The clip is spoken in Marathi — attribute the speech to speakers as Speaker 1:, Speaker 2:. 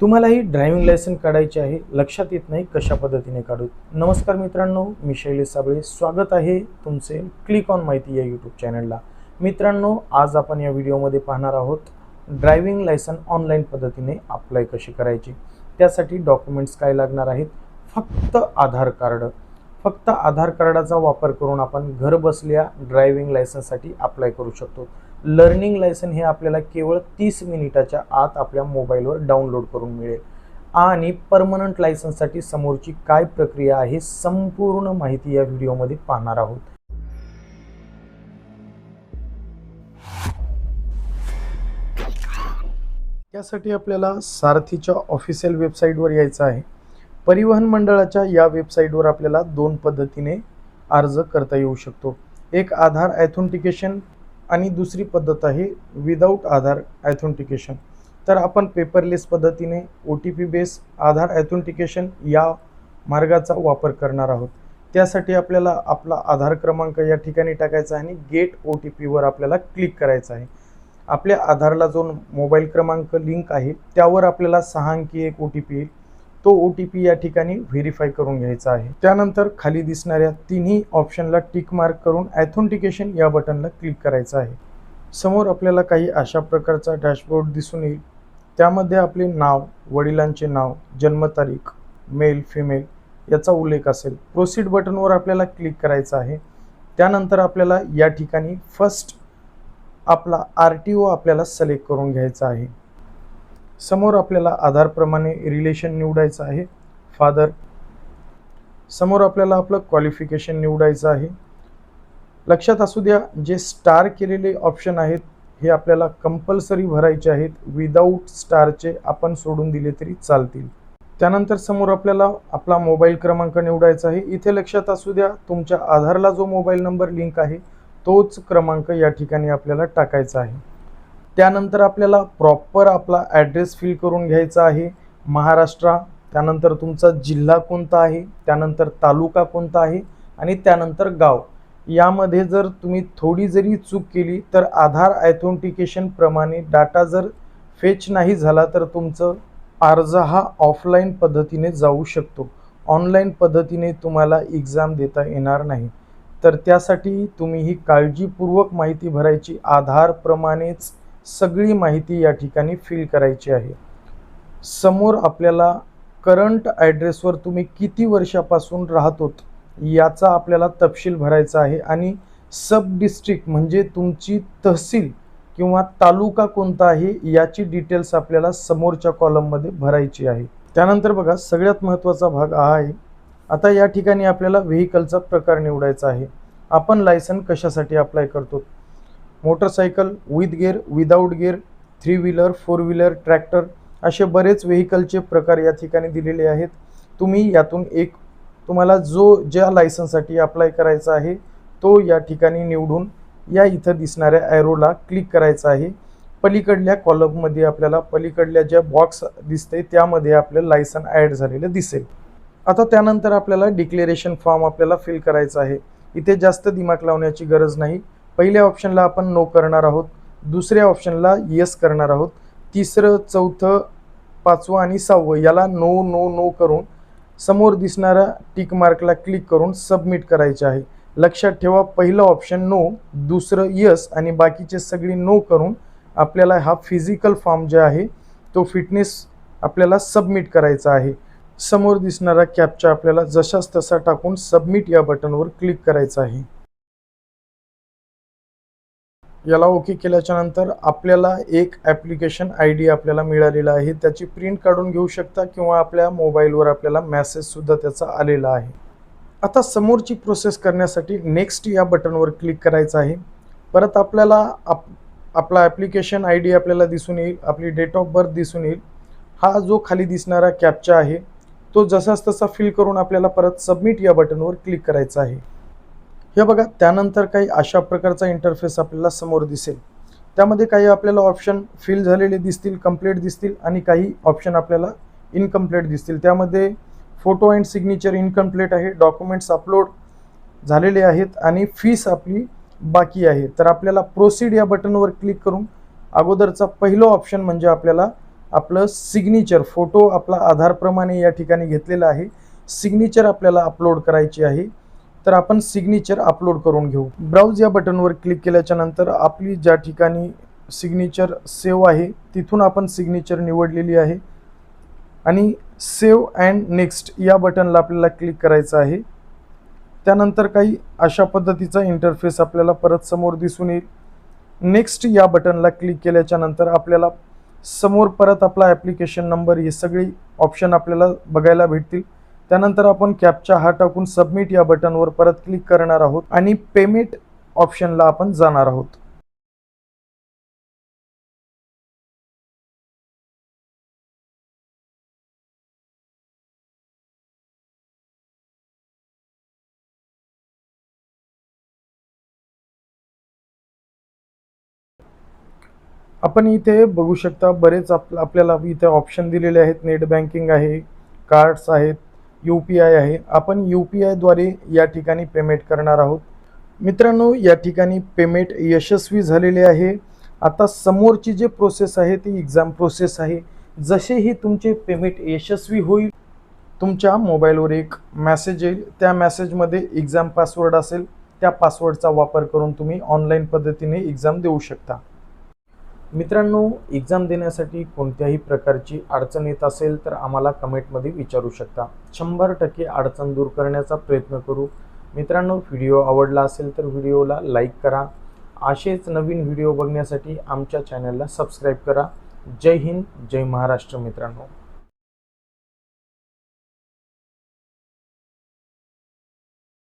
Speaker 1: तुम्हालाही ड्रायव्हिंग लायसन काढायचे आहे, लक्षात येत नाही कशा पद्धतीने काढू. नमस्कार मित्रांनो, मी शैलेश साबळे. स्वागत आहे तुमचे क्लिक ऑन माहिती या यूट्यूब चॅनलला. मित्रांनो, आज आपण या व्हिडिओमध्ये पाहणार आहोत ड्रायव्हिंग लायसन ऑनलाईन पद्धतीने अप्लाय कशी करायची. त्यासाठी डॉक्युमेंट्स काय लागणार आहेत? फक्त आधार कार्ड. फक्त आधार कार्डाचा वापर करून आपण घर बसल्या ड्रायव्हिंग लायसनसाठी अप्लाय करू शकतो. लर्निंग लायसन हे आपल्याला केवळ 30 मिनिटाच्या आत आपल्या मोबाईलवर डाउनलोड करून मिळेल. आणि परमनंट लायसनसाठी समोरची काय प्रक्रिया आहे, संपूर्ण माहिती या व्हिडिओमध्ये पाहणार आहोत. त्यासाठी आपल्याला सारथीच्या ऑफिशियल वेबसाईटवर यायचं आहे. परिवहन मंडळाच्या या वेबसाईटवर आपल्याला दोन पद्धतीने अर्ज करता येऊ शकतो. एक आधार ॲथेंटिकेशन आणि दुसरी पद्धत आहे विदाऊट आधार ॲथेंटिकेशन. तर आपण पेपरलेस पद्धतीने OTP बेस आधार ॲथेंटिकेशन या मार्गाचा वापर करणार आहोत. त्यासाठी आपल्याला आपला आधार क्रमांक या ठिकाणी टाकायचा आहे आणि गेट OTPवर आपल्याला क्लिक करायचं आहे. आपल्या आधारला जो मोबाईल क्रमांक लिंक आहे त्यावर आपल्याला 6 अंकी एक OTP येईल. तो OTP या ठिकाणी व्हेरीफाय करून घ्यायचा आहे. त्यानंतर खाली दिसणाऱ्या तिन्ही ऑप्शनला टिक मार्क करून ॲथेंटिकेशन या बटनला क्लिक करायचं आहे. समोर आपल्याला काही अशा प्रकारचा डॅशबोर्ड दिसून येईल. त्यामध्ये आपले नाव, वडिलांचे नाव, जन्मतारीख, मेल फिमेल याचा उल्लेख असेल. प्रोसीड बटनवर आपल्याला क्लिक करायचं आहे. त्यानंतर आपल्याला या ठिकाणी फर्स्ट आपला RTO आपल्याला सिलेक्ट करून घ्यायचा आहे. समोर आपल्याला आधारप्रमाणे रिलेशन निवडायचं आहे, फादर. समोर आपल्याला आपलं क्वालिफिकेशन निवडायचं आहे. लक्षात असू द्या, जे स्टार केलेले ऑप्शन आहेत हे आपल्याला कंपल्सरी भरायचे आहेत. विदाऊट स्टारचे आपण सोडून दिले तरी चालतील. त्यानंतर समोर आपल्याला आपला मोबाईल क्रमांक निवडायचा आहे. इथे लक्षात असू द्या, तुमच्या आधारला जो मोबाईल नंबर लिंक आहे तोच क्रमांक या ठिकाणी आपल्याला टाकायचा आहे. त्यानंतर आपल्याला प्रॉपर आपला ॲड्रेस फिल करून घ्यायचा आहे, महाराष्ट्र. त्यानंतर तुमचा जिल्हा कोणता आहे, त्यानंतर तालुका कोणता आहे आणि त्यानंतर गाव. यामध्ये जर तुम्ही थोडी जरी चूक केली तर आधार ॲथेंटिकेशन प्रमाणे डाटा जर फेच नाही झाला तर तुमचं अर्ज हा ऑफलाईन पद्धतीने जाऊ शकतो. ऑनलाईन पद्धतीने तुम्हाला एक्झाम देता येणार नाही. तर त्यासाठी तुम्ही ही काळजीपूर्वक माहिती भरायची. आधारप्रमाणेच सगळी माहिती या ठिकाणी फिल करायची आहे. समोर आपल्याला करंट ॲड्रेसवर तुम्ही किती वर्षापासून राहतोत याचा आपल्याला तपशील भरायचा आहे. आणि सब डिस्ट्रिक्ट म्हणजे तुमची तहसील किंवा तालुका कोणता आहे याची डिटेल्स आपल्याला समोरच्या कॉलममध्ये भरायची आहे. त्यानंतर बघा, सगळ्यात महत्त्वाचा भाग हा आहे. आता या ठिकाणी आपल्याला व्हेकलचा प्रकार निवडायचा आहे. आपण लायसन कशासाठी अप्लाय करतो? Motorcycle, with gear, without gear, 3 wheeler, 4 wheeler, tractor असे बरेच व्हेकलचे प्रकार या ठिकाणी दिलेले आहेत. तुम्ही यातून एक तुम्हाला ज्या लायसनसाठी अप्लाय करायचा आहे तो या ठिकाणी निवडून या इथं दिसणाऱ्या ॲरोला क्लिक करायचा आहे. पलीकडल्या कॉलममध्ये आपल्याला पलीकडल्या ज्या बॉक्स दिसते त्यामध्ये आपलं लायसन ॲड झालेलं दिसेल. आता त्यानंतर आपल्याला डिक्लेरेशन फॉर्म आपल्याला फिल करायचा आहे. इथे जास्त दिमाग लावण्याची गरज नाही. पहिल्या ऑप्शनला आपण नो करणार आहोत, दुसऱ्या ऑप्शनला येस करणार आहोत, तिसरं, चौथं, पाचवं आणि 6वं याला नो नो नो करून समोर दिसणाऱ्या टिक मार्कला क्लिक करून सबमिट करायचे आहे. लक्षात ठेवा, पहिलं ऑप्शन नो, दुसरं येस आणि बाकीचे सगळी नो करून आपल्याला हा फिजिकल फॉर्म जे आहे तो फिटनेस आपल्याला सबमिट करायचा आहे. समोर दिसणारा कॅप्चा आपल्याला जशाच तसा टाकून सबमिट या बटनवर क्लिक करायचं आहे. याला ओके केल्याच्या नंतर आपल्याला एक ॲप्लिकेशन ID आपल्याला मिळालेला आहे. त्याची प्रिंट काढून घेऊ शकता किंवा आपल्या मोबाईलवर आपल्याला मेसेजसुद्धा त्याचा आलेला आहे. आता समोरची प्रोसेस करण्यासाठी नेक्स्ट या बटनवर क्लिक करायचं आहे. परत आपल्याला आपला ॲप्लिकेशन ID आपल्याला दिसून येईल, आपली डेट ऑफ बर्थ दिसून येईल. हा जो खाली दिसणारा कॅप्चा आहे तो जसाच तसा फिल करून आपल्याला परत सबमिट या बटनवर क्लिक करायचं आहे. हे बघा, त्यानंतर काही अशा प्रकारचा इंटरफेस आपल्याला समोर दिसेल. त्यामध्ये काही आपल्याला ऑप्शन फिल झालेले दिसतील, कंप्लीट दिसतील आणि काही ऑप्शन आपल्याला इनकम्प्लीट दिसतील. त्यामध्ये फोटो अँड सिग्नेचर इनकम्प्लीट आहे, डॉक्युमेंट्स अपलोड झालेले आहेत आणि फीस आपली बाकी आहे. तर आपल्याला प्रोसीड या बटनवर क्लिक करून अगोदरचा पहिलं ऑप्शन म्हणजे आपल्याला आपलं सिग्नेचर फोटो आपला आधारप्रमाणे या ठिकाणी घेतलेला आहे, सिग्नेचर आपल्याला अपलोड करायची आहे. तर आपण सिग्नेचर अपलोड करून घेऊ. ब्राउज या बटनवर क्लिक केल्याच्या नंतर आपली ज्या ठिकाणी सिग्नेचर सेव्ह आहे तिथून आपण सिग्नेचर निवडलेली आहे आणि सेव्ह अँड नेक्स्ट या बटनला आपल्याला क्लिक करायचं आहे. त्यानंतर काही अशा पद्धतीचा इंटरफेस आपल्याला परत समोर दिसून येईल. नेक्स्ट या बटनला क्लिक केल्याच्या नंतर आपल्याला समोर परत आपला ॲप्लिकेशन नंबर हे सगळी ऑप्शन आपल्याला बघायला भेटतील. त्यानंतर आपण कॅप्चा हा टाकून सबमिट या बटनवर परत क्लिक करणार आहोत आणि पेमेंट ऑप्शनला आपण जाणार आहोत. आपण इथे बघू शकता बरेच आपल्याला इथे ऑप्शन दिलेले आहेत. नेट बँकिंग आहे, कार्ड्स आहेत, UPI आहे. आपण UPI द्वारे या ठिकाणी पेमेंट करणार आहोत. मित्रांनो, या ठिकाणी पेमेंट यशस्वी झालेले आहे. आता समोरची जी प्रोसेस आहे ती एक्झाम प्रोसेस आहे. जसेही तुमचे पेमेंट यशस्वी होईल तुमच्या मोबाईलवर एक मेसेज येईल. त्या मेसेजमध्ये एक्झाम पासवर्ड असेल, त्या पासवर्डचा वापर करून तुम्ही ऑनलाईन पद्धतीने एक्झाम देऊ शकता. मित्रांनो, एक्झाम देण्यासाठी कोणत्याही प्रकारची अडचण येत असेल तर आम्हाला कमेंटमध्ये विचारू शकता. 100% अडचण दूर करण्याचा प्रयत्न करू. मित्रांनो, व्हिडिओ आवडला असेल तर व्हिडिओला लाईक करा. असेच नवीन व्हिडिओ बघण्यासाठी आमच्या चॅनलला सबस्क्राईब करा. जय हिंद, जय महाराष्ट्र मित्रांनो.